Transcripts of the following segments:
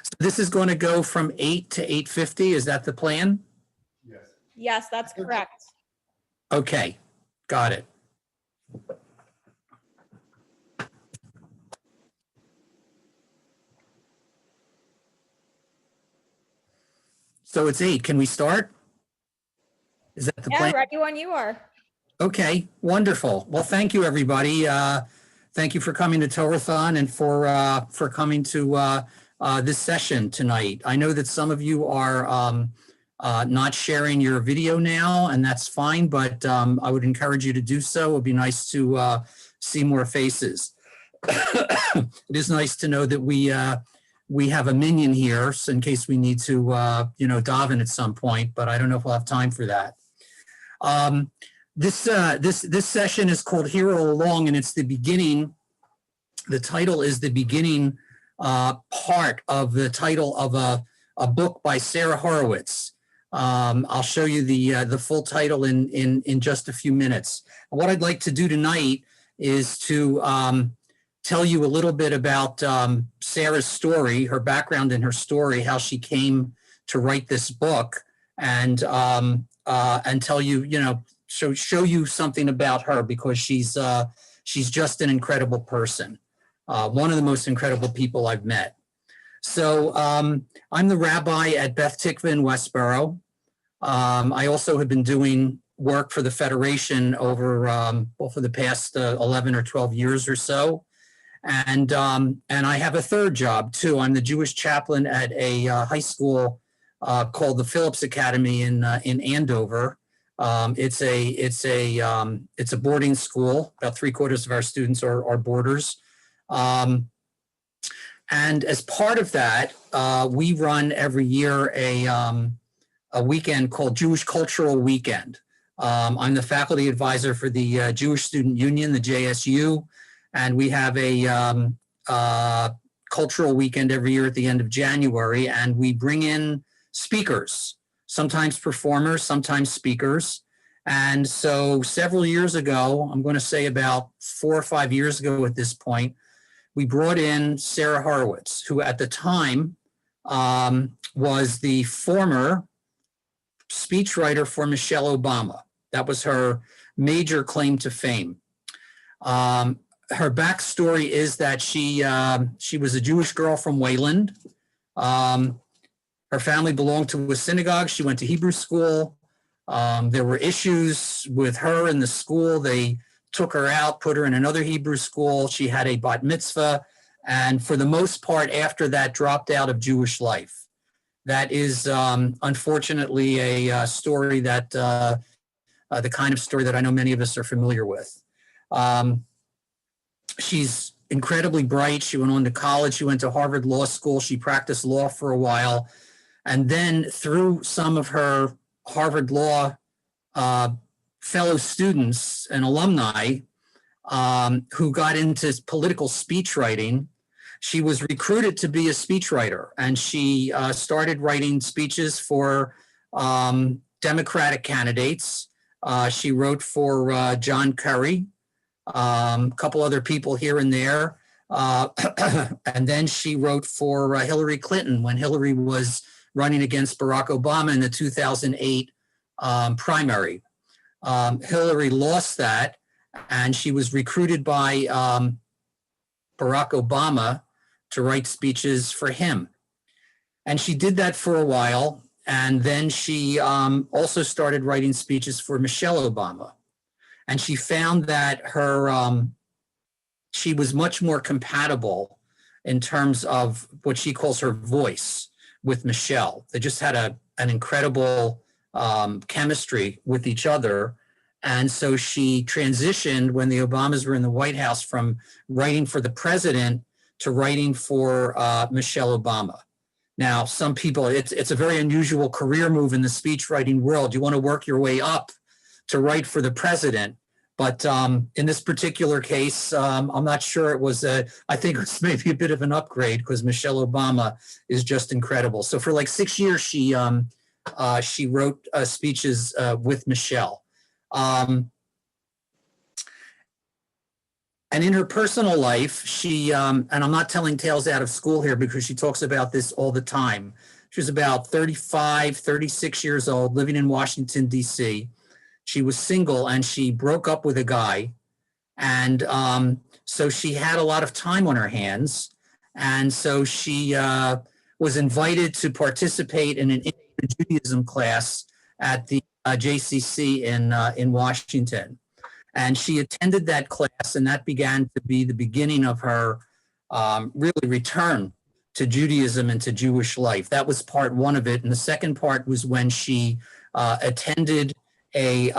So this is going to go from 8 to 8:50. Is that the plan? Yes. Yes, that's correct. Okay, got it. So it's 8. Can we start? Is that the Yeah, plan? ready when you are. Okay, wonderful. Well, thank you, everybody. Thank you for coming to Torathon and for coming to this session tonight. I know that some of you are not sharing your video now, and that's fine, but I would encourage you to do so. It would be nice to see more faces. It is nice to know that we have a minion here, so in case we need to, dive in at some point, but I don't know if we'll have time for that. This session is called Hero Along, and it's the beginning. The title is the beginning part of the title of a book by Sarah Horowitz. I'll show you the full title in just a few minutes. What I'd like to do tonight is to tell you a little bit about Sarah's story, her background and her story, how she came to write this book, and tell you, show you something about her, because she's just an incredible person, one of the most incredible people I've met. So I'm the rabbi at Beth Tikva in Westboro. I also have been doing work for the Federation over for the past 11 or 12 years or so. And I have a third job too. I'm the Jewish chaplain at a high school called the Phillips Academy in Andover. It's a boarding school. About 3/4 of our students are boarders. And as part of that, we run every year a weekend called Jewish Cultural Weekend. I'm the faculty advisor for the Jewish Student Union, the JSU, and we have a cultural weekend every year at the end of January, and we bring in speakers, sometimes performers, sometimes speakers. And so several years ago, I'm going to say about 4 or 5 years ago at this point, we brought in Sarah Horowitz, who at the time was the former speechwriter for Michelle Obama. That was her major claim to fame. Her backstory is that she was a Jewish girl from Wayland. Her family belonged to a synagogue. She went to Hebrew school. There were issues with her in the school. They took her out, put her in another Hebrew school. She had a bat mitzvah, and for the most part, after that, dropped out of Jewish life. That is unfortunately a story that the kind of story that I know many of us are familiar with. She's incredibly bright. She went on to college. She went to Harvard Law School. She practiced law for a while. And then through some of her Harvard Law fellow students and alumni who got into political speech writing, she was recruited to be a speechwriter. And she started writing speeches for Democratic candidates. She wrote for John Kerry, a couple other people here and there. And then she wrote for Hillary Clinton when Hillary was running against Barack Obama in the 2008 primary. Hillary lost that, and she was recruited by Barack Obama to write speeches for him. And she did that for a while. And then she also started writing speeches for Michelle Obama. And she found that she was much more compatible in terms of what she calls her voice with Michelle. They just had an incredible chemistry with each other. And so she transitioned when the Obamas were in the White House from writing for the president to writing for Michelle Obama. Now, some people, it's a very unusual career move in the speech writing world. You want to work your way up to write for the president. But in this particular case, I'm not sure it was I think it was maybe a bit of an upgrade because Michelle Obama is just incredible. So for like 6 years, she wrote speeches with Michelle. And in her personal life, she, and I'm not telling tales out of school here because she talks about this all the time. She was about 35, 36 years old, living in Washington, D.C. She was single and she broke up with a guy. And so she had a lot of time on her hands. And so she was invited to participate in an Judaism class at the JCC in Washington. And she attended that class, and that began to be the beginning of her really return to Judaism and to Jewish life. That was part one of it. And the second part was when she attended a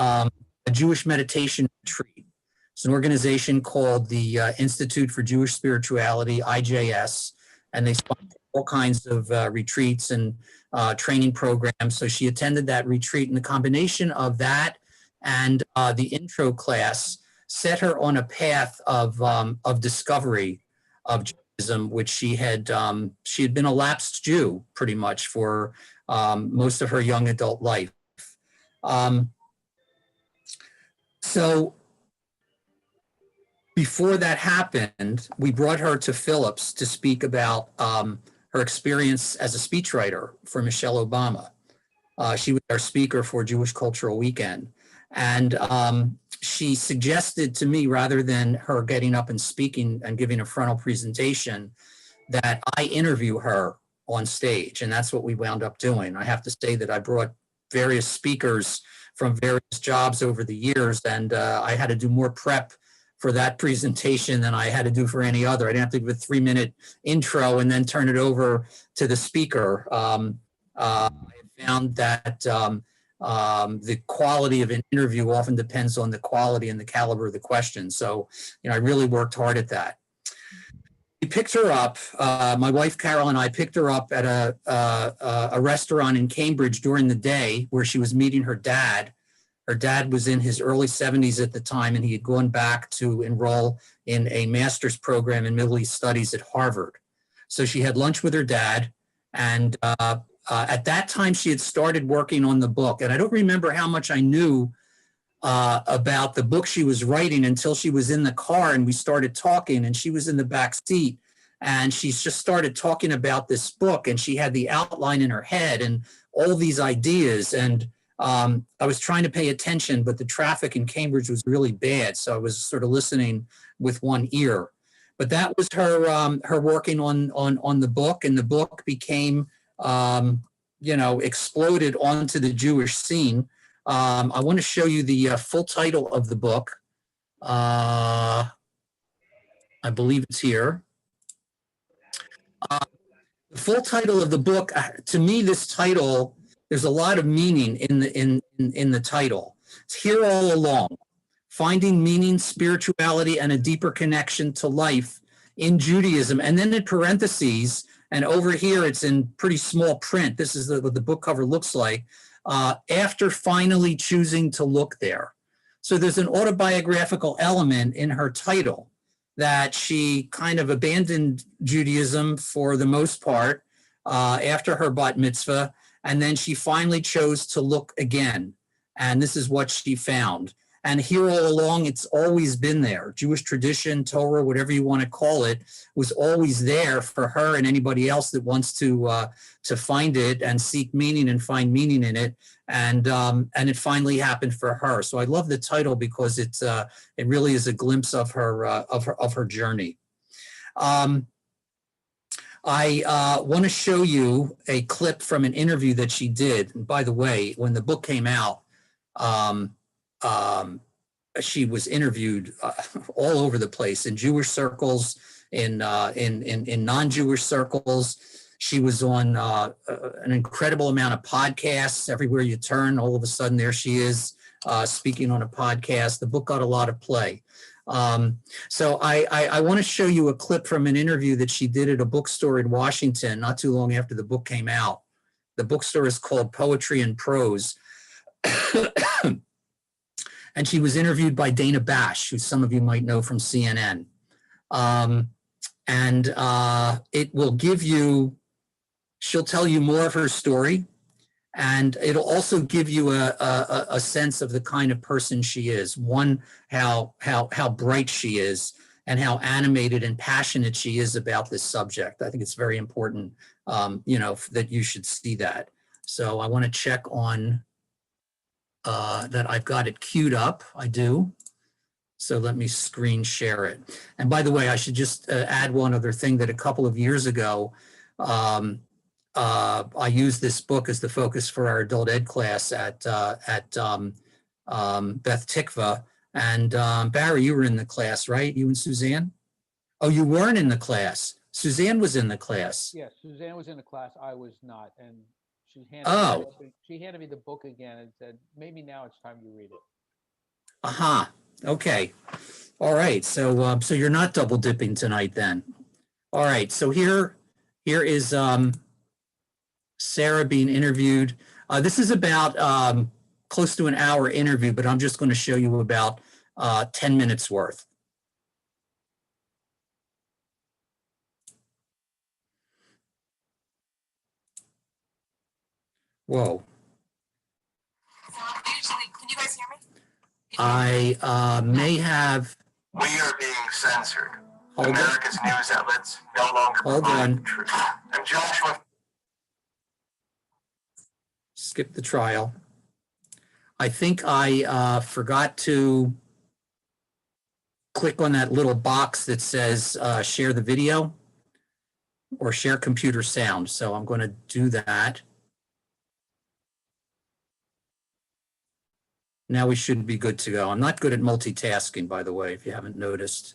Jewish meditation retreat. It's an organization called the Institute for Jewish Spirituality, IJS, and they sponsor all kinds of retreats and training programs. So she attended that retreat, and the combination of that and the intro class set her on a path of discovery of Judaism, which she had been a lapsed Jew pretty much for most of her young adult life. So before that happened, we brought her to Phillips to speak about her experience as a speechwriter for Michelle Obama. She was our speaker for Jewish Cultural Weekend. And she suggested to me, rather than her getting up and speaking and giving a frontal presentation, that I interview her on stage. And that's what we wound up doing. I have to say that I brought various speakers from various jobs over the years, and I had to do more prep for that presentation than I had to do for any other. I didn't have to give a 3-minute intro and then turn it over to the speaker. I found that the quality of an interview often depends on the quality and the caliber of the question. So, I really worked hard at that. We picked her up, my wife Carol and I picked her up at a restaurant in Cambridge during the day where she was meeting her dad. Her dad was in his early 70s at the time, and he had gone back to enroll in a master's program in Middle East Studies at Harvard. So she had lunch with her dad, and at that time she had started working on the book. And I don't remember how much I knew about the book she was writing until she was in the car and we started talking, and she was in the back seat. And she just started talking about this book, and she had the outline in her head and all these ideas. And I was trying to pay attention, but the traffic in Cambridge was really bad. So I was sort of listening with one ear. But that was her working on the book, and the book became, exploded onto the Jewish scene. I want to show you the full title of the book. I believe it's here. The full title of the book, to me, this title, there's a lot of meaning in the title. It's Here All Along, Finding Meaning, Spirituality, and a Deeper Connection to Life in Judaism. And then in parentheses, and over here it's in pretty small print, this is what the book cover looks like, after finally choosing to look there. So there's an autobiographical element in her title that she kind of abandoned Judaism for the most part after her bat mitzvah, and then she finally chose to look again. And this is what she found. And here all along, it's always been there. Jewish tradition, Torah, whatever you want to call it, was always there for her and anybody else that wants to find it and seek meaning and find meaning in it. And it finally happened for her. So I love the title because it really is a glimpse of her journey. I want to show you a clip from an interview that she did. And by the way, when the book came out, she was interviewed all over the place in Jewish circles, in non-Jewish circles. She was on an incredible amount of podcasts. Everywhere you turn, all of a sudden there she is speaking on a podcast. The book got a lot of play. So I want to show you a clip from an interview that she did at a bookstore in Washington not too long after the book came out. The bookstore is called Poetry and Prose. And she was interviewed by Dana Bash, who some of you might know from CNN. It will give you, she'll tell you more of her story, and it'll also give you a sense of the kind of person she is. One, how bright she is, and how animated and passionate she is about this subject. I think it's very important, that you should see that. So I want to check on that I've got it queued up. I do. So let me screen share it. And by the way, I should just add one other thing, that a couple of years ago, I used this book as the focus for our adult ed class at Beth Tikva. And Barry, you were in the class, right? You and Suzanne? Oh, you weren't in the class. Suzanne was in the class. Yes, Suzanne was in the class. I was not, and she handed me the book again and said, "Maybe now it's time you read it." Aha. Okay. All right. So so you're not double dipping tonight then. All right. So here is Sarah being interviewed. This is about close to an hour interview, but I'm just going to show you about 10 minutes worth. Whoa. Can you guys hear me? I may have. We are being censored. Hold on. America's news outlets no longer Hold provide on. the truth. I'm Joshua. Skip the trial. I think I forgot to click on that little box that says share the video or share computer sound. So I'm going to do that. Now we should be good to go. I'm not good at multitasking, by the way, if you haven't noticed.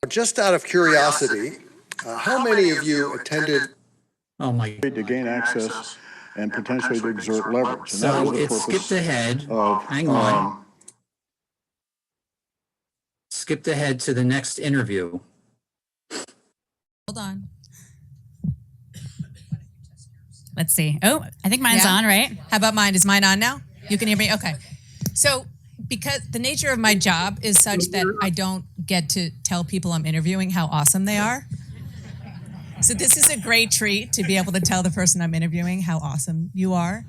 Just out of curiosity, how many of you attended Oh my. to gain access and potentially to exert leverage? And that So was the it purpose skipped ahead. of, Hang on. Skipped ahead to the next interview. Hold on. Let's see. Oh, I think mine's on, right? How about mine? Is mine on now? You can hear me? Okay. So, because the nature of my job is such that I don't get to tell people I'm interviewing how awesome they are. So this is a great treat to be able to tell the person I'm interviewing how awesome you are.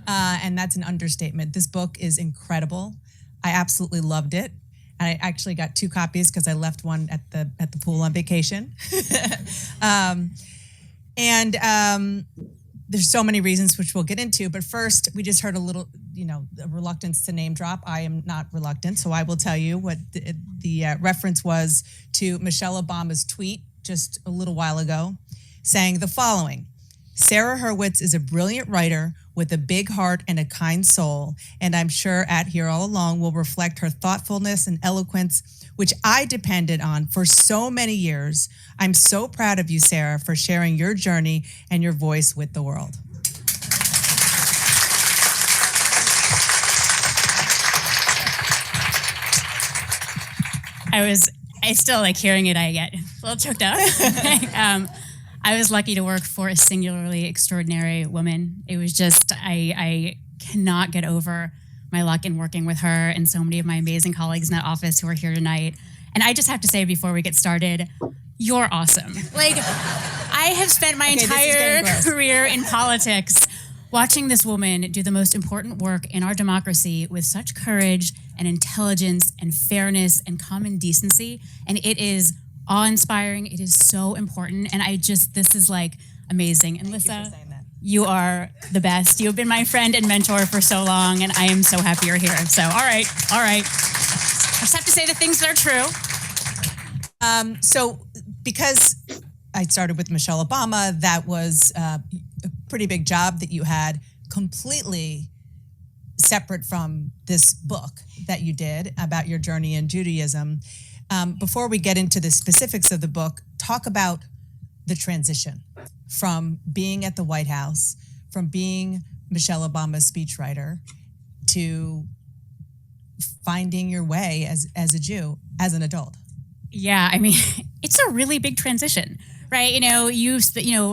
And that's an understatement. This book is incredible. I absolutely loved it. And I actually got 2 copies because I left one at the pool on vacation. There's so many reasons which we'll get into, but first we just heard a little, a reluctance to name drop. I am not reluctant, so I will tell you what the reference was to Michelle Obama's tweet just a little while ago, saying the following: Sarah Hurwitz is a brilliant writer with a big heart and a kind soul, and I'm sure At Here All Along will reflect her thoughtfulness and eloquence, which I depended on for so many years. I'm so proud of you, Sarah, for sharing your journey and your voice with the world. I still like hearing it. I get a little choked up. I was lucky to work for a singularly extraordinary woman. It was just, I cannot get over my luck in working with her and so many of my amazing colleagues in that office who are here tonight. And I just have to say before we get started, you're awesome. Like, I have spent my entire career in politics watching this woman do the most important work in our democracy with such courage and intelligence and fairness and common decency. And it is awe-inspiring. It is so important. And this is like amazing. And Lissa, you are the best. You've been my friend and mentor for so long, and I am so happy you're here. So, all right. I just have to say the things that are true. So because I started with Michelle Obama, that was a pretty big job that you had, completely separate from this book that you did about your journey in Judaism. Before we get into the specifics of the book, talk about the transition from being at the White House, from being Michelle Obama's speechwriter, to finding your way as a Jew, as an adult. Yeah, I mean, it's a really big transition, right?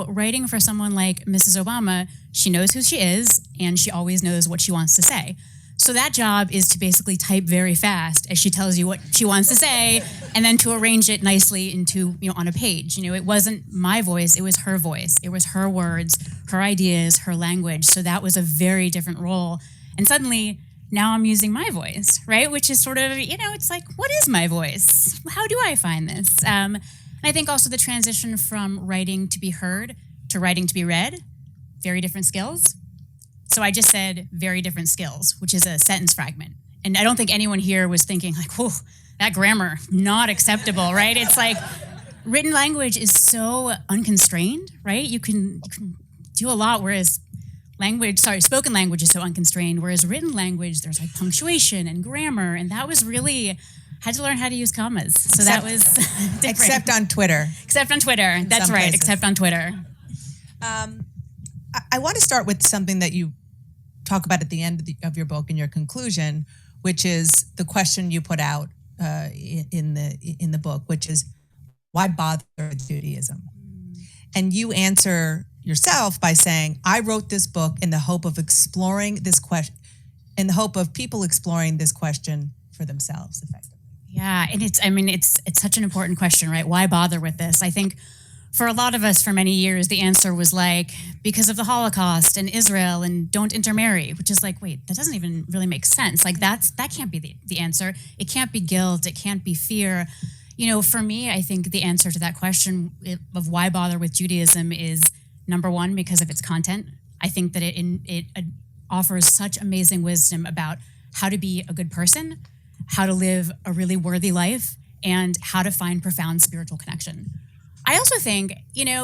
Writing for someone like Mrs. Obama, she knows who she is and she always knows what she wants to say. So that job is to basically type very fast as she tells you what she wants to say, and then to arrange it nicely into, on a page. It wasn't my voice, it was her voice. It was her words, her ideas, her language. So that was a very different role. And suddenly now I'm using my voice, right? Which is sort of, it's like, what is my voice? How do I find this? And I think also the transition from writing to be heard to writing to be read, very different skills. So I just said very different skills, which is a sentence fragment. And I don't think anyone here was thinking like, whoa, that grammar, not acceptable, right? It's like written language is so unconstrained, right? You can do a lot, whereas spoken language is so unconstrained, whereas written language, there's like punctuation and grammar. And that was really, had to learn how to use commas. So that was different. Except on Twitter. Except on Twitter. That's some right, places. except on Twitter. I want to start with something that you talk about at the end of your book in your conclusion, which is the question you put out in the book, which is, why bother with Judaism? And you answer yourself by saying, I wrote this book in the hope of exploring this question, in the hope of people exploring this question for themselves effectively. Yeah, and it's such an important question, right? Why bother with this? I think for a lot of us for many years, the answer was like, because of the Holocaust and Israel and don't intermarry, which is like, wait, that doesn't even really make sense. Like that can't be the answer. It can't be guilt. It can't be fear. For me, I think the answer to that question of why bother with Judaism is, number one, because of its content. I think that it offers such amazing wisdom about how to be a good person, how to live a really worthy life, and how to find profound spiritual connection. I also think,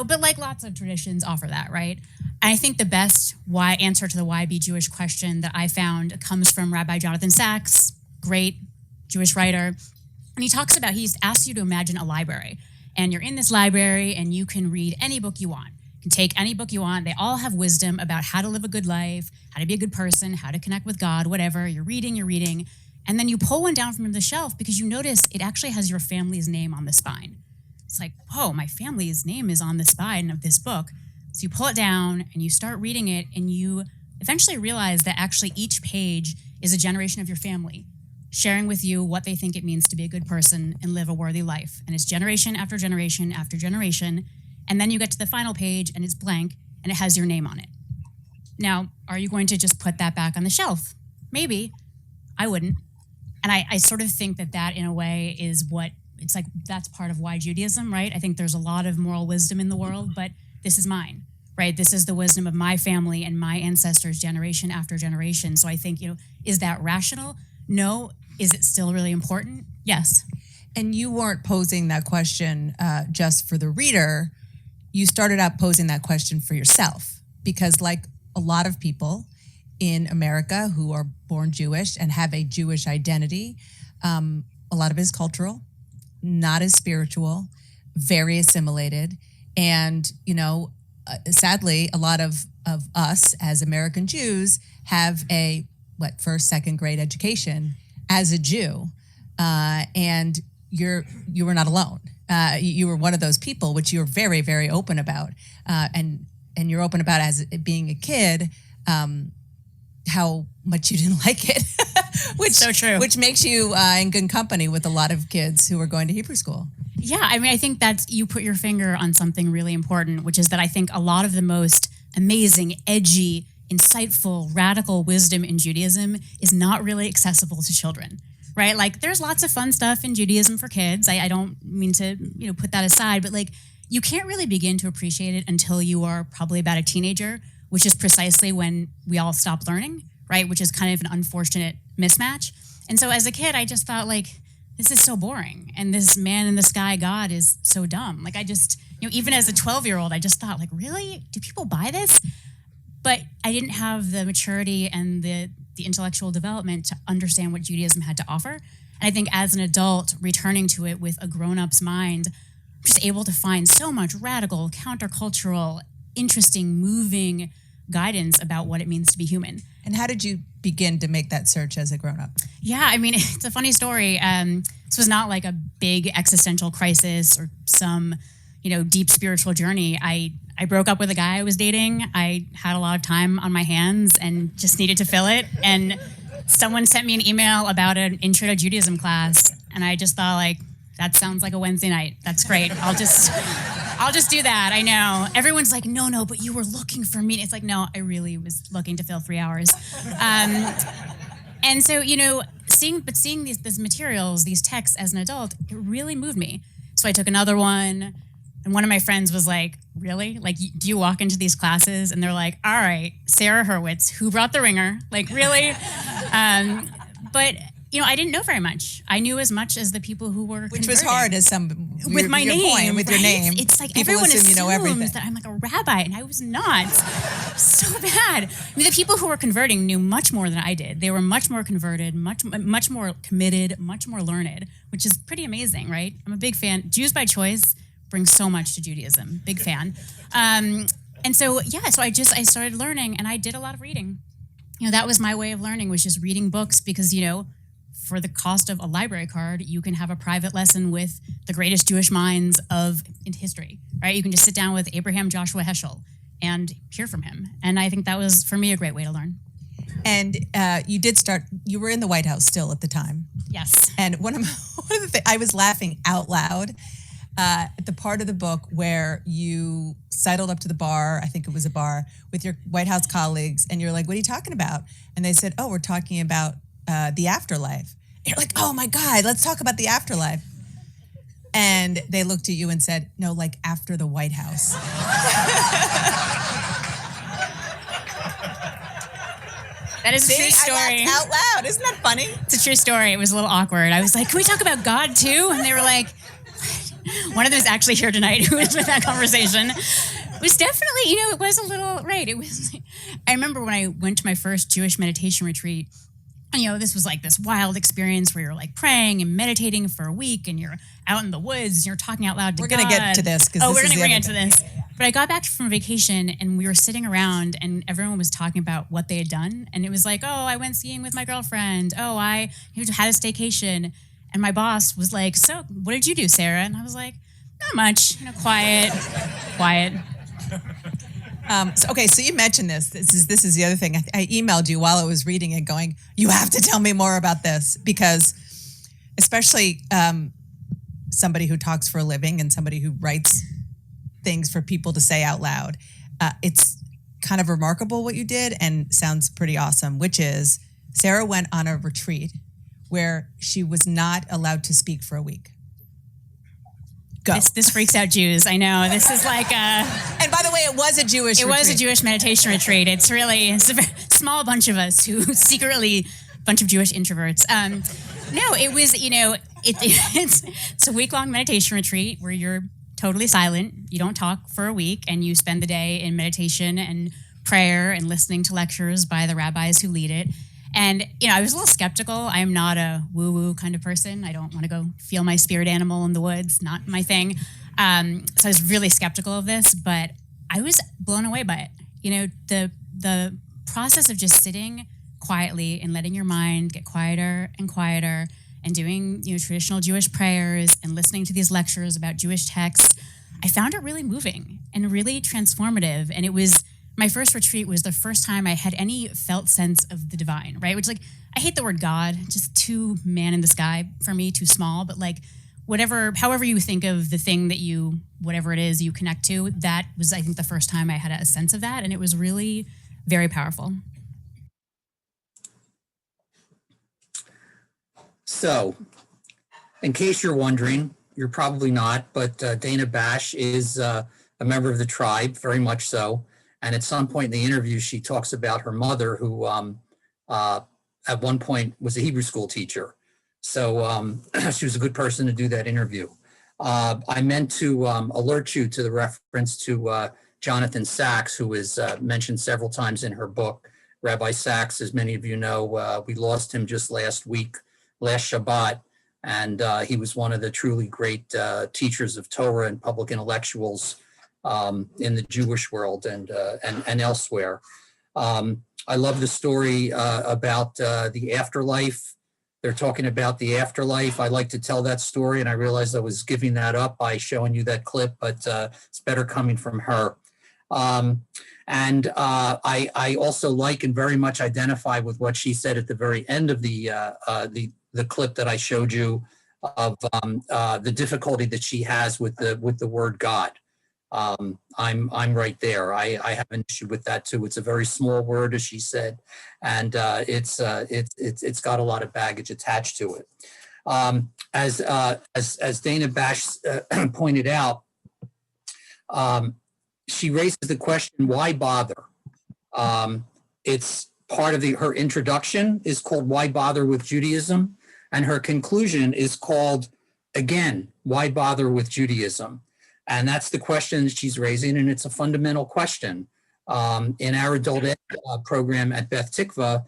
but like lots of traditions offer that, right? And I think the best answer to the why be Jewish question that I found comes from Rabbi Jonathan Sacks, great Jewish writer. And he talks about, he's asked you to imagine a library. And you're in this library and you can read any book you want. You can take any book you want. They all have wisdom about how to live a good life, how to be a good person, how to connect with God, whatever. You're reading. And then you pull one down from the shelf because you notice it actually has your family's name on the spine. It's like, whoa, my family's name is on the spine of this book. So you pull it down and you start reading it, and you eventually realize that actually each page is a generation of your family sharing with you what they think it means to be a good person and live a worthy life. And it's generation after generation after generation. And then you get to the final page and it's blank and it has your name on it. Now, are you going to just put that back on the shelf? Maybe. I wouldn't. And I sort of think that in a way is what, it's like, that's part of why Judaism, right? I think there's a lot of moral wisdom in the world, but this is mine, right? This is the wisdom of my family and my ancestors generation after generation. So I think, is that rational? No. Is it still really important? Yes. And you weren't posing that question just for the reader. You started out posing that question for yourself, because like a lot of people in America who are born Jewish and have a Jewish identity, a lot of it is cultural, not as spiritual, very assimilated. And, sadly, a lot of us as American Jews have a, first, second grade education as a Jew, and you were not alone. You were one of those people, which you're very, very open about, and you're open about as being a kid, how much you didn't like it, which so true. Which makes you in good company with a lot of kids who are going to Hebrew school. Yeah, I think that you put your finger on something really important, which is that I think a lot of the most amazing, edgy, insightful, radical wisdom in Judaism is not really accessible to children, right? Like there's lots of fun stuff in Judaism for kids. I don't mean to, put that aside, but like you can't really begin to appreciate it until you are probably about a teenager, which is precisely when we all stop learning, right? Which is kind of an unfortunate mismatch. And so as a kid, I just thought like, this is so boring. And this man in the sky God is so dumb. Like I just, even as a 12-year-old, I just thought like, really? Do people buy this? But I didn't have the maturity and the intellectual development to understand what Judaism had to offer. And I think as an adult, returning to it with a grown-up's mind, I'm just able to find so much radical, countercultural, interesting, moving guidance about what it means to be human. And how did you begin to make that search as a grown-up? Yeah, it's a funny story. This was not like a big existential crisis or some, deep spiritual journey. I broke up with a guy I was dating. I had a lot of time on my hands and just needed to fill it. And someone sent me an email about an Intro to Judaism class. And I just thought like, that sounds like a Wednesday night. That's great. I'll just do that. I know. Everyone's like, no, but you were looking for me. It's like, no, I really was looking to fill 3 hours. And so, seeing these materials, these texts as an adult, it really moved me. So I took another one, and one of my friends was like, really? Like, do you walk into these classes? And they're like, all right, Sarah Hurwitz, who brought the ringer? Like, really? But I didn't know very much. I knew as much as the people who were Which was converted. hard as With my name, point, with your right? name. It's like people everyone assume you know everything. assumes that I'm like a rabbi, and I was not. So bad. I mean, the people who were converting knew much more than I did. They were much more converted, much more committed, much more learned, which is pretty amazing, right? I'm a big fan. Jews by choice brings so much to Judaism. Big fan. And so I started learning, and I did a lot of reading. That was my way of learning, was just reading books, because for the cost of a library card, you can have a private lesson with the greatest Jewish minds in history, right? You can just sit down with Abraham Joshua Heschel and hear from him. And I think that was, for me, a great way to learn. And you were in the White House still at the time. Yes. And one of the things, I was laughing out loud at the part of the book where you sidled up to the bar, I think it was a bar, with your White House colleagues, and you're like, what are you talking about? And they said, oh, we're talking about the afterlife. And you're like, oh my God, let's talk about the afterlife. And they looked at you and said, no, like after the White House. That is a See, true story. I laughed out loud. Isn't that funny? It's a true story. It was a little awkward. I was like, can we talk about God too? And they were like, what? One of them is actually here tonight who was with that conversation. It was definitely, it was a little, right. It was, I remember when I went to my first Jewish meditation retreat, and, this was like this wild experience where you're like praying and meditating for a week, and you're out in the woods and you're talking out loud to God. We're going to get to this. We're going to get to this. But I got back from vacation, and we were sitting around, and everyone was talking about what they had done. And it was like, oh, I went skiing with my girlfriend. Oh, I had a staycation. And my boss was like, so what did you do, Sarah? And I was like, not much, quiet. So you mentioned this. This is the other thing. I emailed you while I was reading it, going, you have to tell me more about this, because especially somebody who talks for a living and somebody who writes things for people to say out loud, it's kind of remarkable what you did, and sounds pretty awesome, which is Sarah went on a retreat where she was not allowed to speak for a week. Go. This freaks out Jews. I know. This is like And by the way, it was a Jewish retreat. It was a Jewish meditation retreat. It's a very small bunch of us who secretly, bunch of Jewish introverts. No, it was, it's a week-long meditation retreat where you're totally silent. You don't talk for a week, and you spend the day in meditation and prayer and listening to lectures by the rabbis who lead it. And, I was a little skeptical. I'm not a woo-woo kind of person. I don't want to go feel my spirit animal in the woods. Not my thing. So I was really skeptical of this, but I was blown away by it. The process of just sitting quietly and letting your mind get quieter and quieter, and doing, traditional Jewish prayers and listening to these lectures about Jewish texts, I found it really moving and really transformative. And it was, my first retreat was the first time I had any felt sense of the divine, right? Which, I hate the word God, just too man in the sky for me, too small, but however you think of the thing that whatever it is you connect to, that was, I think, the first time I had a sense of that. And it was really very powerful. So, in case you're wondering, you're probably not, but Dana Bash is a member of the tribe, very much so. And at some point in the interview, she talks about her mother, who at one point was a Hebrew school teacher. So she was a good person to do that interview. I meant to alert you to the reference to Jonathan Sacks, who is mentioned several times in her book. Rabbi Sacks, as many of you know, we lost him just last Shabbat. And he was one of the truly great teachers of Torah and public intellectuals in the Jewish world and elsewhere. I love the story about the afterlife. They're talking about the afterlife. I like to tell that story, and I realized I was giving that up by showing you that clip, but it's better coming from her. And I also like and very much identify with what she said at the very end of the clip that I showed you of the difficulty that she has with the word God. I'm right there. I have an issue with that too. It's a very small word, as she said, and it's got a lot of baggage attached to it. As Dana Bash pointed out, she raises the question, why bother? It's part of her introduction is called Why Bother with Judaism? And her conclusion is called, again, Why Bother with Judaism? And that's the question she's raising, and it's a fundamental question. In our adult ed program at Beth Tikva,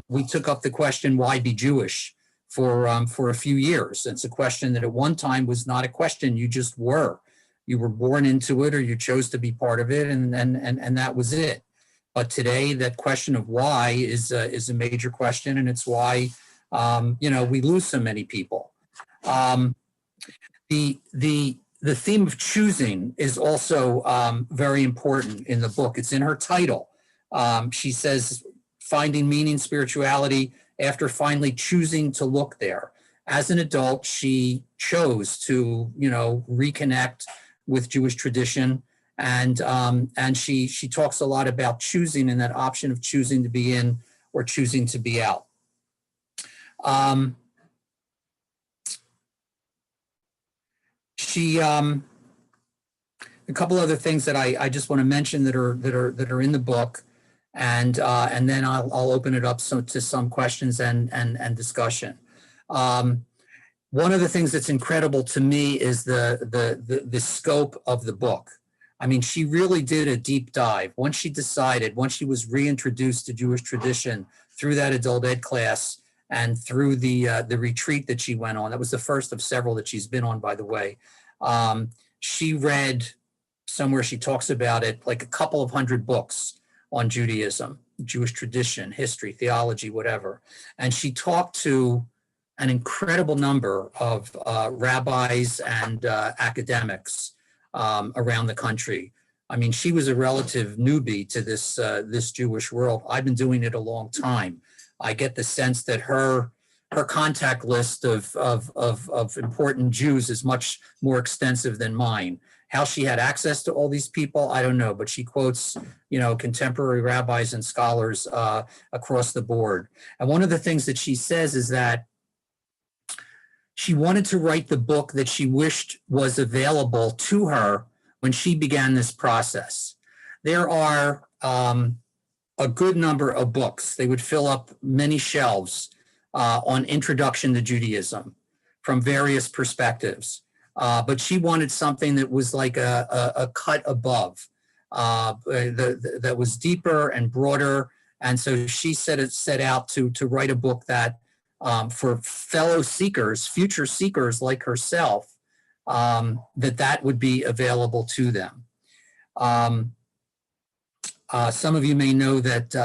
we took up the question, why be Jewish, for a few years. It's a question that at one time was not a question, you just were. You were born into it, or you chose to be part of it, and that was it. But today, that question of why is a major question, and it's why we lose so many people. The theme of choosing is also very important in the book. It's in her title. She says, finding meaning, spirituality, after finally choosing to look there. As an adult, she chose to, reconnect with Jewish tradition. And she talks a lot about choosing and that option of choosing to be in or choosing to be out. A couple other things that I just want to mention that are in the book, and then I'll open it up to some questions and discussion. One of the things that's incredible to me is the scope of the book. I mean, she really did a deep dive. Once she was reintroduced to Jewish tradition through that adult ed class and through the retreat that she went on. That was the first of several that she's been on, by the way. She read, somewhere she talks about it, like a couple of hundred books on Judaism, Jewish tradition, history, theology, whatever. And she talked to an incredible number of rabbis and academics around the country. I mean, she was a relative newbie to this Jewish world. I've been doing it a long time. I get the sense that her contact list of important Jews is much more extensive than mine. How she had access to all these people, I don't know, but she quotes, contemporary rabbis and scholars across the board. And one of the things that she says is that she wanted to write the book that she wished was available to her when she began this process. There are a good number of books. They would fill up many shelves on introduction to Judaism from various perspectives. But she wanted something that was like a cut above, that was deeper and broader. And so she set out to write a book that for fellow seekers, future seekers like herself, that would be available to them. Some of you may know that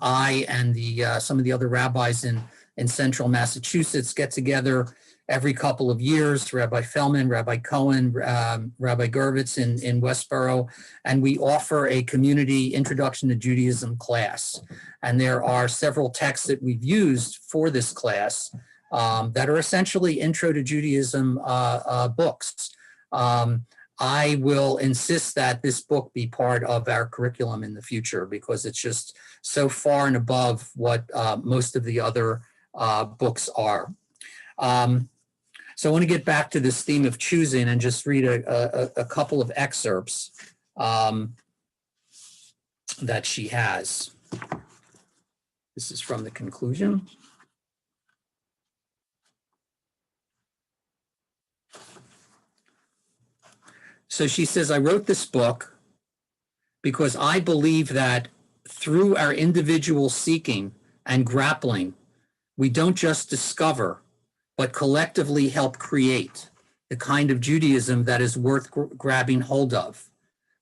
I and some of the other rabbis in central Massachusetts get together every couple of years, Rabbi Feldman, Rabbi Cohen, Rabbi Gervitz in Westboro, and we offer a community introduction to Judaism class. And there are several texts that we've used for this class that are essentially intro to Judaism books. I will insist that this book be part of our curriculum in the future because it's just so far and above what most of the other books are. So I want to get back to this theme of choosing and just read a couple of excerpts that she has. This is from the conclusion. So she says, I wrote this book because I believe that through our individual seeking and grappling, we don't just discover, but collectively help create the kind of Judaism that is worth grabbing hold of.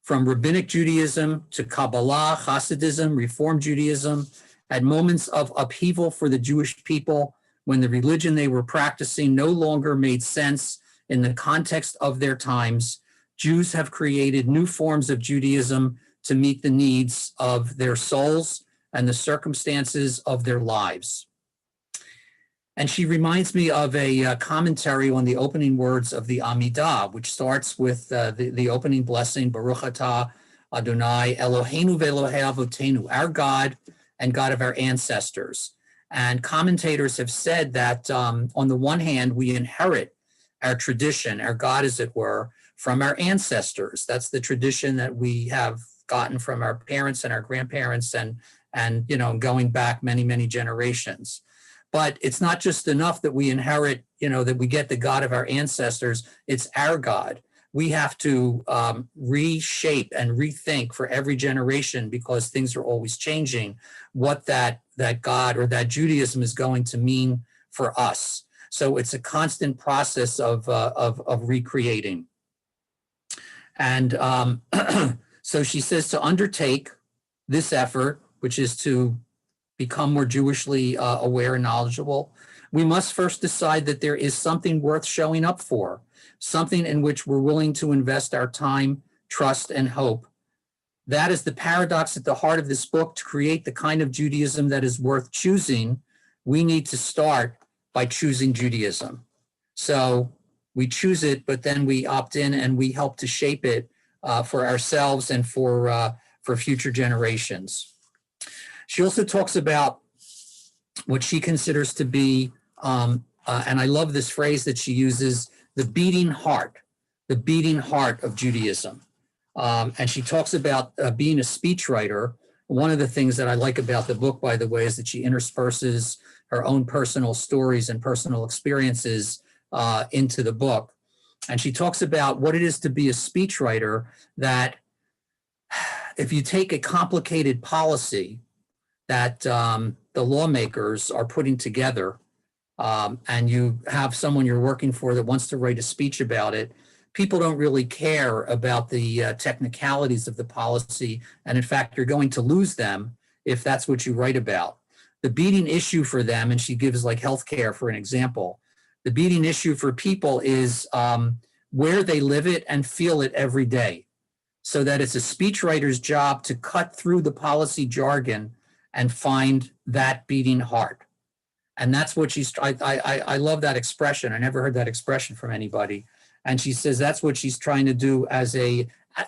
From Rabbinic Judaism to Kabbalah, Hasidism, Reform Judaism, at moments of upheaval for the Jewish people, when the religion they were practicing no longer made sense in the context of their times, Jews have created new forms of Judaism to meet the needs of their souls and the circumstances of their lives. And she reminds me of a commentary on the opening words of the Amidah, which starts with the opening blessing, Baruch atah Adonai Eloheinu ve'Elohei avotenu, our God and God of our ancestors. And commentators have said that on the one hand, we inherit our tradition, our God, as it were, from our ancestors. That's the tradition that we have gotten from our parents and our grandparents and going back many, many generations. But it's not just enough that we inherit, that we get the God of our ancestors. It's our God. We have to reshape and rethink for every generation, because things are always changing, what that God or that Judaism is going to mean for us. So it's a constant process of recreating. And so she says to undertake this effort, which is to become more Jewishly aware and knowledgeable, we must first decide that there is something worth showing up for, something in which we're willing to invest our time, trust, and hope. That is the paradox at the heart of this book. To create the kind of Judaism that is worth choosing, we need to start by choosing Judaism. So we choose it, but then we opt in and we help to shape it for ourselves and for future generations. She also talks about what she considers to be, and I love this phrase that she uses, the beating heart of Judaism. And she talks about being a speechwriter. One of the things that I like about the book, by the way, is that she intersperses her own personal stories and personal experiences into the book. And she talks about what it is to be a speechwriter, that if you take a complicated policy that the lawmakers are putting together, and you have someone you're working for that wants to write a speech about it, people don't really care about the technicalities of the policy. And in fact, you're going to lose them if that's what you write about. The beating issue for them, and she gives like healthcare for an example, the beating issue for people is where they live it and feel it every day. So that it's a speechwriter's job to cut through the policy jargon and find that beating heart. And that's what I love that expression. I never heard that expression from anybody. And she says that's what she's trying to do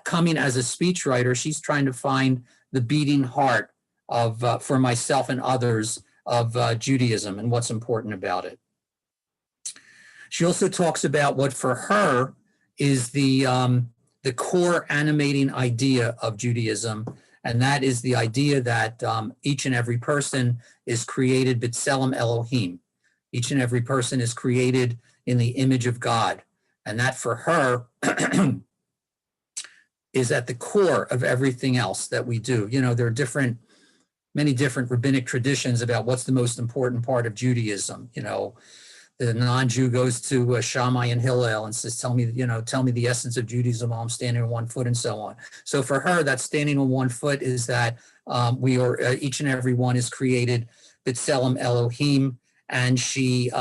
coming as a speechwriter. She's trying to find the beating heart of, for myself and others, of Judaism and what's important about it. She also talks about what for her is the core animating idea of Judaism. And that is the idea that each and every person is created b'tselem Elohim. Each and every person is created in the image of God. And that for her is at the core of everything else that we do. There are many different rabbinic traditions about what's the most important part of Judaism. The non-Jew goes to Shammai and Hillel and says, tell me the essence of Judaism while I'm standing on one foot, and so on. So for her, that standing on one foot is that we are, each and every one is created b'tselem Elohim. And she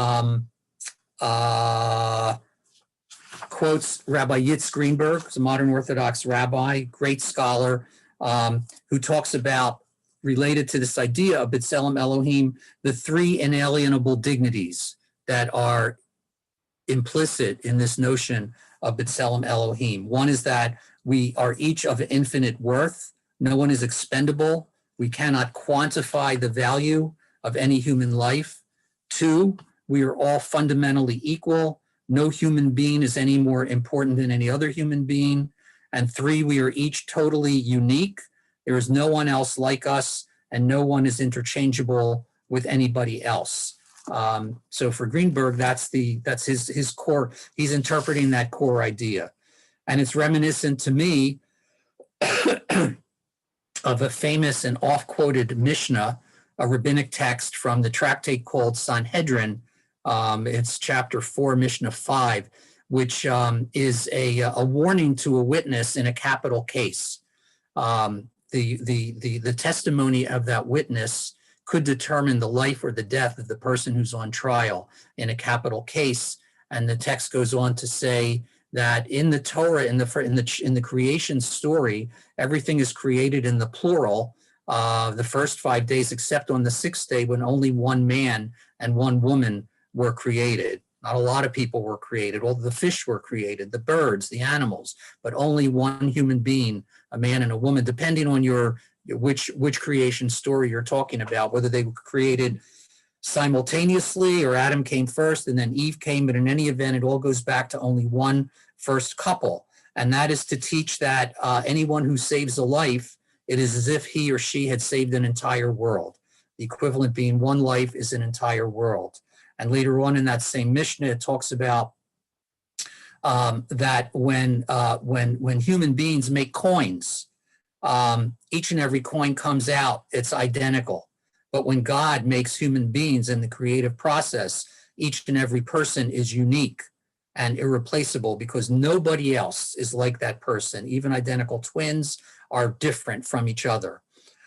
quotes Rabbi Yitz Greenberg, who's a modern Orthodox rabbi, great scholar, who talks about, related to this idea of b'tselem Elohim, the three inalienable dignities that are implicit in this notion of b'tselem Elohim. One is that we are each of infinite worth. No one is expendable. We cannot quantify the value of any human life. Two, we are all fundamentally equal. No human being is any more important than any other human being. And three, we are each totally unique. There is no one else like us, and no one is interchangeable with anybody else. So for Greenberg, that's his core. He's interpreting that core idea. And it's reminiscent to me of a famous and oft-quoted Mishnah, a rabbinic text from the tractate called Sanhedrin. It's chapter 4, Mishnah 5, which is a warning to a witness in a capital case. The testimony of that witness could determine the life or the death of the person who's on trial in a capital case. And the text goes on to say that in the Torah, in the creation story, everything is created in the plural, the first 5 days, except on the sixth day when only one man and one woman were created. Not a lot of people were created. All the fish were created, the birds, the animals, but only one human being, a man and a woman, depending on which creation story you're talking about, whether they were created simultaneously or Adam came first and then Eve came. But in any event, it all goes back to only one first couple. And that is to teach that anyone who saves a life, it is as if he or she had saved an entire world. The equivalent being one life is an entire world. And later on in that same Mishnah, it talks about that when human beings make coins, each and every coin comes out, it's identical. But when God makes human beings in the creative process, each and every person is unique and irreplaceable because nobody else is like that person. Even identical twins are different from each other.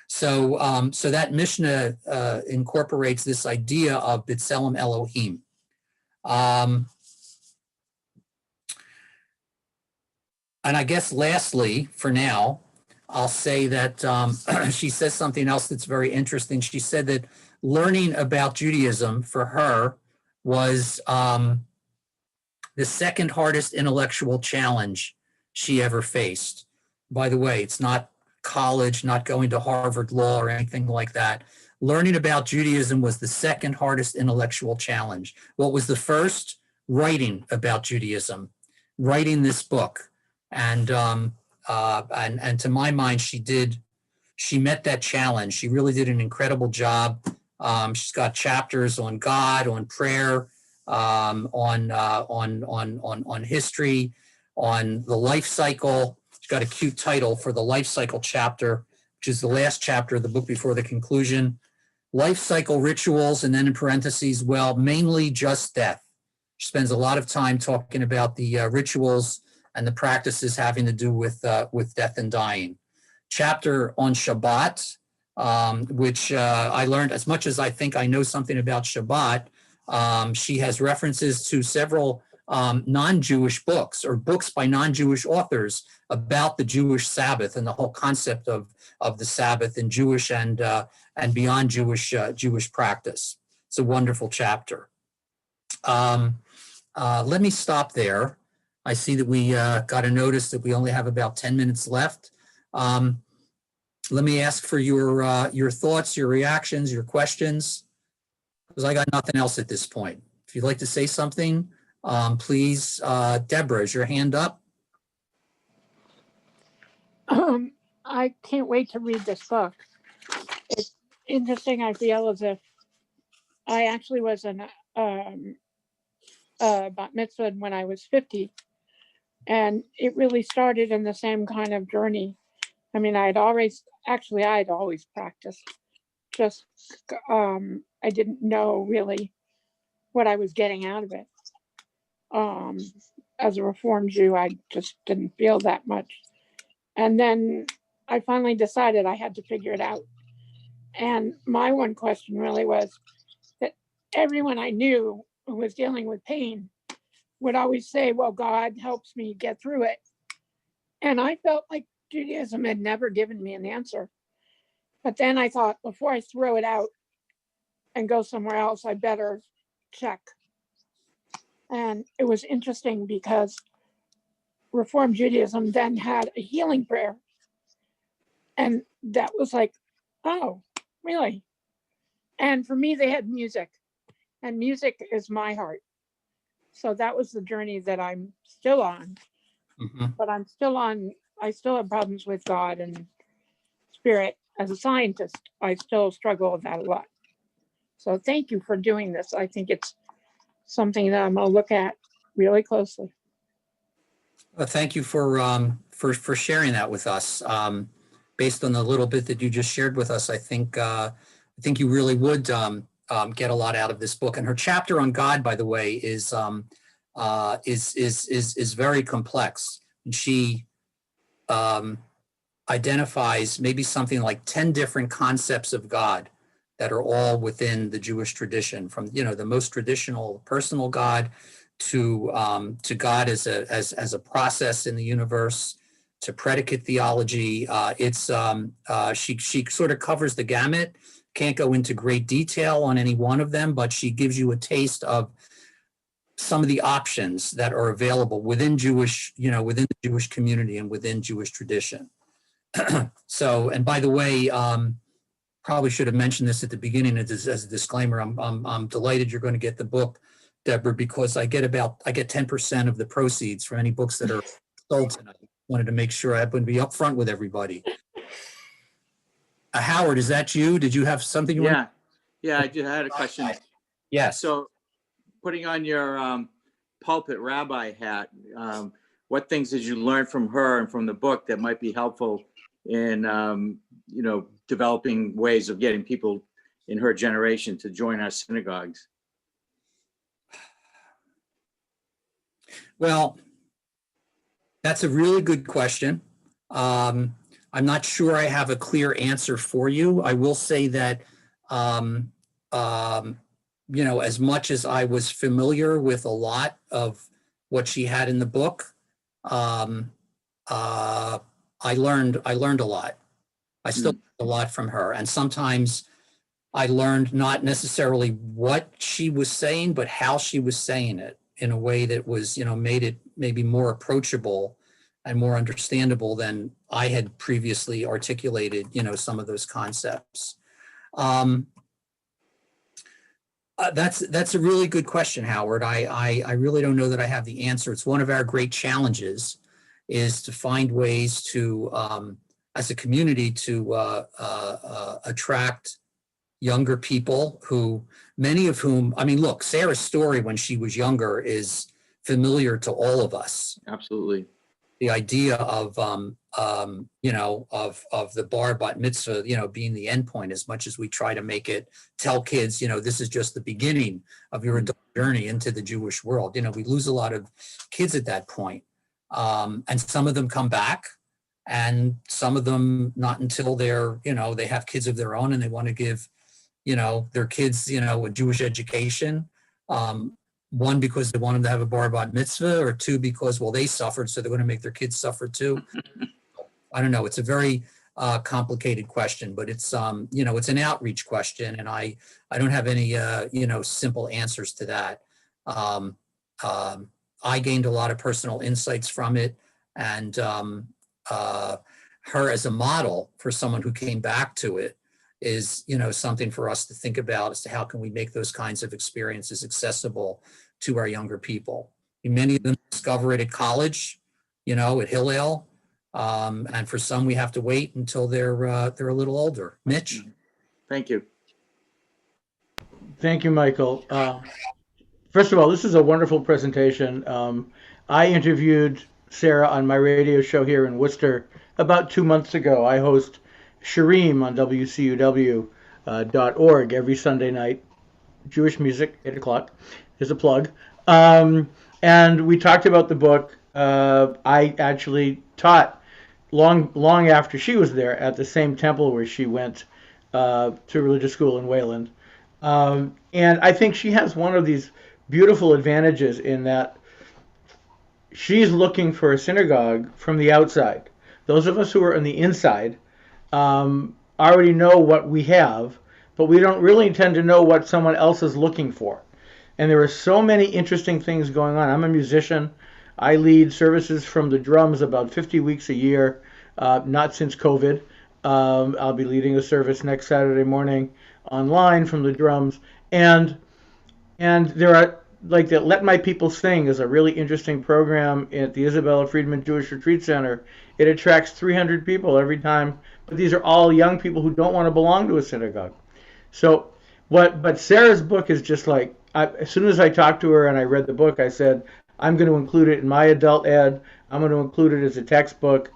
So that Mishnah incorporates this idea of B'Tselem Elohim. And I guess lastly, for now, I'll say that she says something else that's very interesting. She said that learning about Judaism for her was the second hardest intellectual challenge she ever faced. By the way, it's not college, not going to Harvard Law or anything like that. Learning about Judaism was the second hardest intellectual challenge. What was the first? Writing about Judaism, writing this book. And to my mind, she met that challenge. She really did an incredible job. She's got chapters on God, on prayer, on history, on the life cycle. She's got a cute title for the life cycle chapter, which is the last chapter of the book before the conclusion. Life cycle rituals, and then in parentheses, well, mainly just death. She spends a lot of time talking about the rituals and the practices having to do with death and dying. Chapter on Shabbat, which I learned, as much as I think I know something about Shabbat, she has references to several non-Jewish books or books by non-Jewish authors about the Jewish Sabbath and the whole concept of the Sabbath in Jewish and beyond Jewish practice. It's a wonderful chapter. Let me stop there. I see that we got a notice that we only have about 10 minutes left. Let me ask for your thoughts, your reactions, your questions, because I got nothing else at this point. If you'd like to say something, please, Deborah, is your hand up? I can't wait to read this book. It's interesting. I feel as if I actually was an bat mitzvah when I was 50. And it really started in the same kind of journey. I mean, I'd always practiced. Just, I didn't know really what I was getting out of it. As a Reformed Jew, I just didn't feel that much. And then I finally decided I had to figure it out. And my one question really was that everyone I knew who was dealing with pain would always say, well, God helps me get through it. And I felt like Judaism had never given me an answer. But then I thought, before I throw it out and go somewhere else, I better check. And it was interesting because Reformed Judaism then had a healing prayer. And that was like, oh, really? And for me, they had music. And music is my heart. So that was the journey that I'm still on. Mm-hmm. But I still have problems with God and spirit. As a scientist, I still struggle with that a lot. So thank you for doing this. I think it's something that I'm going to look at really closely. Well, thank you for sharing that with us. Based on the little bit that you just shared with us, I think you really would get a lot out of this book. And her chapter on God, by the way, is very complex. And she identifies maybe something like 10 different concepts of God that are all within the Jewish tradition, from the most traditional personal God to God as a process in the universe, to predicate theology. She sort of covers the gamut, can't go into great detail on any one of them, but she gives you a taste of some of the options that are available within Jewish, within the Jewish community and within Jewish tradition. So, and by the way, probably should have mentioned this at the beginning as a disclaimer. I'm delighted you're going to get the book, Deborah, because I get 10% of the proceeds from any books that are sold tonight. Wanted to make sure I would be upfront with everybody. Howard, is that you? Did you have something you want? Yeah, I had a question. Yes. So, putting on your pulpit rabbi hat, what things did you learn from her and from the book that might be helpful in, developing ways of getting people in her generation to join our synagogues? Well, that's a really good question. I'm not sure I have a clear answer for you. I will say that, as much as I was familiar with a lot of what she had in the book, I learned a lot. I still learned a lot from her. And sometimes I learned not necessarily what she was saying, but how she was saying it in a way that was, made it maybe more approachable and more understandable than I had previously articulated, some of those concepts. That's a really good question, Howard. I really don't know that I have the answer. It's one of our great challenges is to find ways to, as a community, to attract younger people who, many of whom, look, Sarah's story when she was younger is familiar to all of us. Absolutely. The idea of, of the bar bat mitzvah, being the end point, as much as we try to tell kids, this is just the beginning of your adult journey into the Jewish world. We lose a lot of kids at that point. And some of them come back and some of them not until they're, they have kids of their own and they want to give, their kids, a Jewish education. One, because they want them to have a bar bat mitzvah, or two, because, well, they suffered, so they're going to make their kids suffer too. I don't know. It's a very complicated question, but it's, it's an outreach question, and I don't have any, simple answers to that. I gained a lot of personal insights from it, and her as a model for someone who came back to it is, something for us to think about as to how can we make those kinds of experiences accessible to our younger people. Many of them discover it at college, at Hillel, and for some we have to wait until they're a little older. Mitch? Thank you. Thank you, Michael. First of all, this is a wonderful presentation. I interviewed Sarah on my radio show here in Worcester about 2 months ago. I host Shirim on WCUW.org every Sunday night. Jewish music, 8 o'clock. There's a plug. And we talked about the book. I actually taught long after she was there at the same temple where she went to religious school in Wayland. And I think she has one of these beautiful advantages in that she's looking for a synagogue from the outside. Those of us who are on the inside already know what we have, but we don't really tend to know what someone else is looking for. And there are so many interesting things going on. I'm a musician. I lead services from the drums about 50 weeks a year, not since COVID. I'll be leading a service next Saturday morning online from the drums. And there are, like, the Let My People Sing is a really interesting program at the Isabella Friedman Jewish Retreat Center. It attracts 300 people every time, but these are all young people who don't want to belong to a synagogue. So but Sarah's book is just like, as soon as I talked to her and I read the book, I said, I'm going to include it in my adult ed. I'm going to include it as a textbook.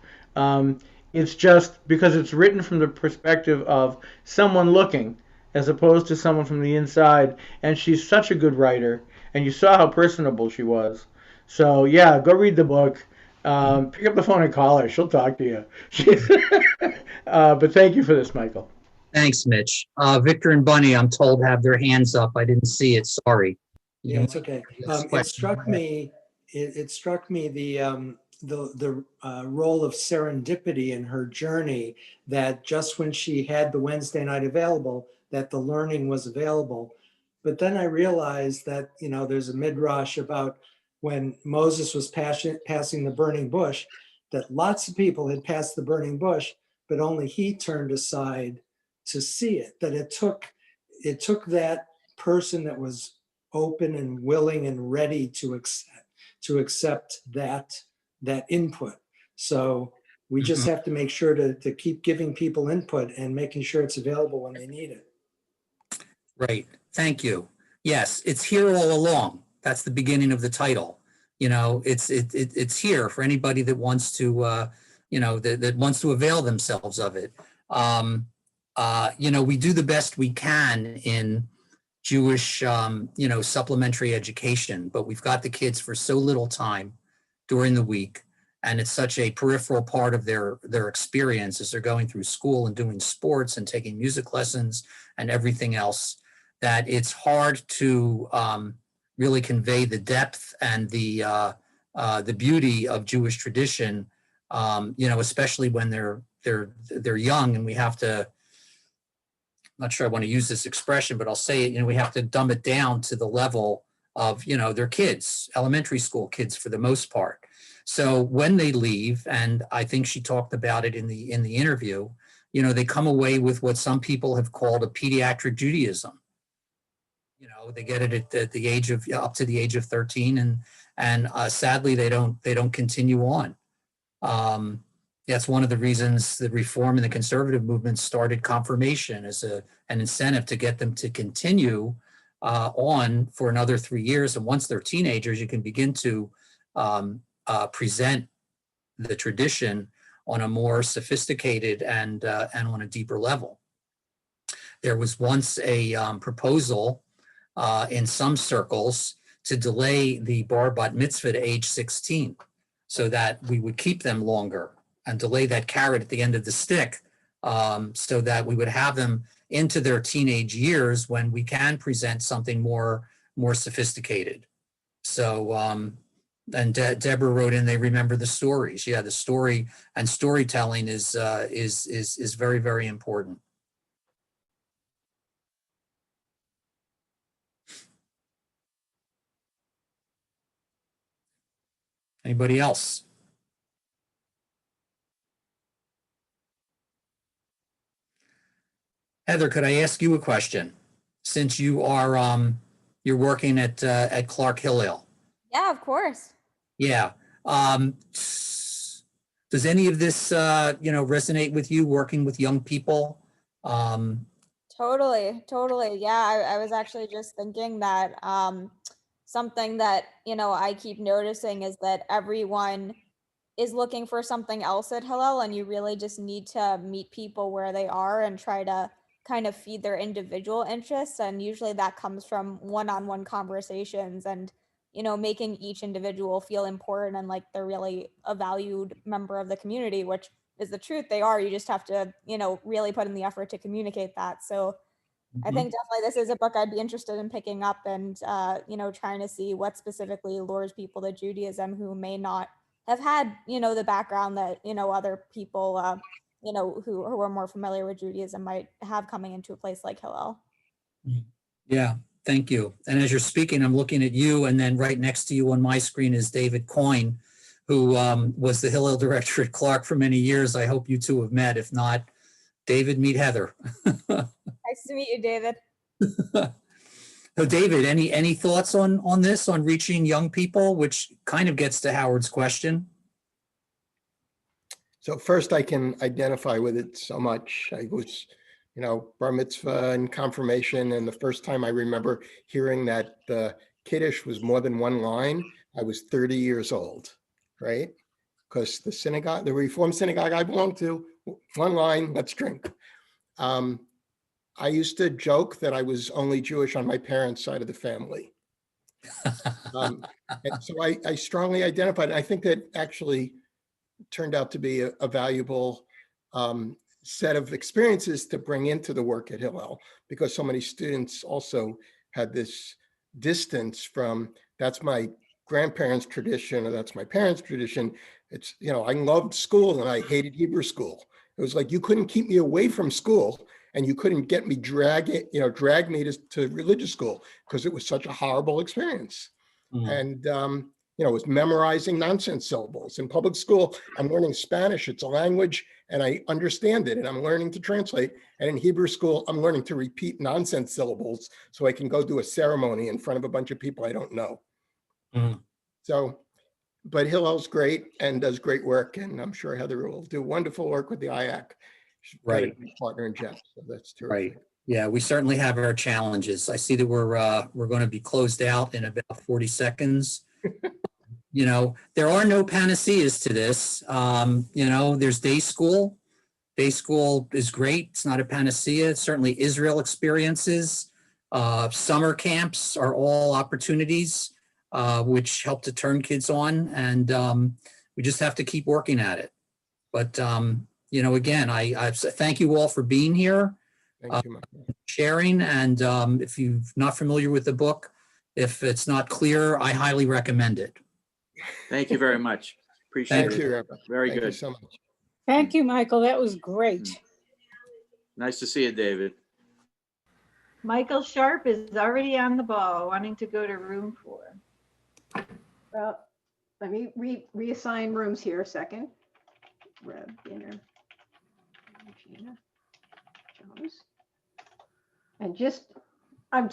It's just because it's written from the perspective of someone looking as opposed to someone from the inside. And she's such a good writer. And you saw how personable she was. So yeah, go read the book. Pick up the phone and call her. She'll talk to you. But thank you for this, Michael. Thanks, Mitch. Victor and Bunny, I'm told, have their hands up. I didn't see it. Sorry. Yeah, it's okay. It struck me the role of serendipity in her journey, that just when she had the Wednesday night available, that the learning was available. But then I realized that, you know, there's a midrash about when Moses was passing the burning bush, that lots of people had passed the burning bush, but only he turned aside to see it. That it took that person that was open and willing and ready to accept that input. So we just have to make sure to keep giving people input and making sure it's available when they need it. Right. Thank you. Yes, it's here all along. That's the beginning of the title. You know, it's here for anybody that wants to, you know, that wants to avail themselves of it. You know, we do the best we can in Jewish, you know, supplementary education, but we've got the kids for so little time during the week, and it's such a peripheral part of their experience as they're going through school and doing sports and taking music lessons and everything else, that it's hard to really convey the depth and the beauty of Jewish tradition, you know, especially when they're young, and we have to, I'm not sure I want to use this expression, but I'll say it, you know, we have to dumb it down to the level of, you know, they're kids, elementary school kids for the most part. So when they leave, and I think she talked about it in the interview, you know, they come away with what some people have called a pediatric Judaism. You know, they get it at the age of, up to the age of 13, and sadly they don't continue on. That's one of the reasons the reform and the conservative movement started confirmation as an incentive to get them to continue on for another 3 years. And once they're teenagers, you can begin to present the tradition on a more sophisticated and on a deeper level. There was once a proposal in some circles to delay the bar bat mitzvah to age 16 so that we would keep them longer and delay that carrot at the end of the stick, so that we would have them into their teenage years when we can present something more sophisticated. So, and Deborah wrote in, they remember the stories. Yeah, the story and storytelling is very, very important. Anybody else? Heather, could I ask you a question? Since you are you're working at Clark Hillel. Yeah, of course. Yeah. Does any of this you know, resonate with you, working with young people? Totally. Yeah, I was actually just thinking that something that, you know, I keep noticing is that everyone is looking for something else at Hillel, and you really just need to meet people where they are and try to kind of feed their individual interests. And usually that comes from one-on-one conversations and, you know, making each individual feel important and like they're really a valued member of the community, which is the truth. They are. You just have to, you know, really put in the effort to communicate that. So I think definitely this is a book I'd be interested in picking up and, you know, trying to see what specifically lures people to Judaism who may not have had, you know, the background that, you know, other people, you know, who are more familiar with Judaism might have coming into a place like Hillel. Yeah, thank you. And as you're speaking, I'm looking at you, and then right next to you on my screen is David Coyne, who was the Hillel director at Clark for many years. I hope you two have met. If not, David, meet Heather. Nice to meet you, David. So David, any thoughts on this, on reaching young people, which kind of gets to Howard's question? So first, I can identify with it so much. I was, you know, bar mitzvah and confirmation, and the first time I remember hearing that the Kiddush was more than one line, I was 30 years old, right? Because the synagogue, the Reform synagogue I belonged to, one line, let's drink. I used to joke that I was only Jewish on my parents' side of the family. And so I strongly identified, and I think that actually turned out to be a valuable set of experiences to bring into the work at Hillel, because so many students also had this distance from, that's my grandparents' tradition, or that's my parents' tradition. It's, you know, I loved school and I hated Hebrew school. It was like, you couldn't keep me away from school. and you couldn't get me drag me to religious school because it was such a horrible experience. And, it was memorizing nonsense syllables. In public school, I'm learning Spanish. It's a language and I understand it and I'm learning to translate. And in Hebrew school, I'm learning to repeat nonsense syllables so I can go do a ceremony in front of a bunch of people I don't know. So, but Hillel's great and does great work. And I'm sure Heather will do wonderful work with the IAC. She's got a great partner in Jeff. So that's terrific. Right. Yeah, we certainly have our challenges. I see that we're going to be closed out in about 40 seconds. There are no panaceas to this. There's day school. Day school is great. It's not a panacea. Certainly Israel experiences. Summer camps are all opportunities which help to turn kids on. And we just have to keep working at it. But, again, I thank you all for being here. Thank you, Michael. Sharing. And if you're not familiar with the book, if it's not clear, I highly recommend it. Thank you very much. Appreciate Thank it. you, Reverend. Very Thank you good. so much. Thank you, Michael. That was great. Nice to see you, David. Michael Sharp is already on the ball, wanting to go to room 4. Well, let me reassign rooms here a second. Reb, Dinner, Regina, Jones. And just